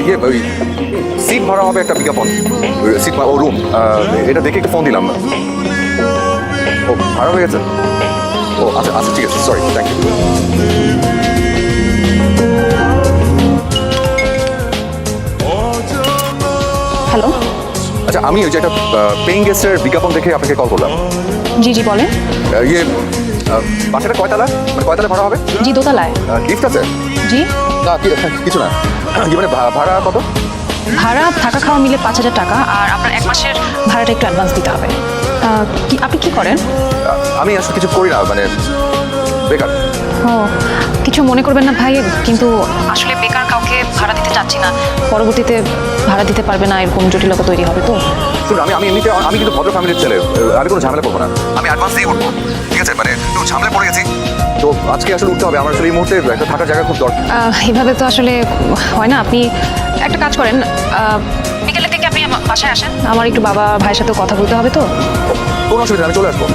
ইয়ে ওই সিট ভাড়া হবে একটা বিজ্ঞাপন, সিট ও রুম, এটা দেখে একটু ফোন দিলাম। ও ভাড়া হয়ে গেছে? ও আচ্ছা আচ্ছা ঠিক আছে, সরি, থ্যাংক ইউ। হ্যালো। আচ্ছা আমি ওই যে একটা পেইং গেস্টের বিজ্ঞাপন দেখে আপনাকে কল করলাম। জি জি বলেন। ইয়ে বাসাটা কয়তলা, মানে কয়তলা ভাড়া হবে? জি দোতলায়। লিফট আছে? জি। না কিছু না, কি মানে ভাড়া কত? ভাড়া থাকা খাওয়া মিলে 5,000 টাকা, আর আপনার 1 মাসের ভাড়াটা একটু অ্যাডভান্স দিতে হবে। আপনি কি করেন? আমি আসলে কিছু করি না, মানে বেকার। ও কিছু মনে করবেন না ভাই, কিন্তু আসলে বেকার কাউকে ভাড়া দিতে চাচ্ছি না, পরবর্তীতে ভাড়া দিতে পারবে না এরকম জটিলতা তৈরি হবে তো। শুনুন আমি এমনিতে আমি কিন্তু ভদ্র ফ্যামিলির ছেলে, আমি কোনো ঝামেলা করবো না, আমি অ্যাডভান্স দিয়ে উঠবো, ঠিক আছে? মানে একটু ঝামেলা পড়ে গেছি তো আজকে আসলে উঠতে হবে আমার, আসলে এই মুহূর্তে একটা থাকার জায়গা খুব দরকার। এভাবে তো আসলে হয় না। আপনি একটা কাজ করেন, বিকেলের দিকে আপনি আমার বাসায় আসেন, আমার একটু বাবা ভাইয়ের সাথে কথা বলতে হবে তো। কোনো অসুবিধা নেই, আমি চলে আসবো।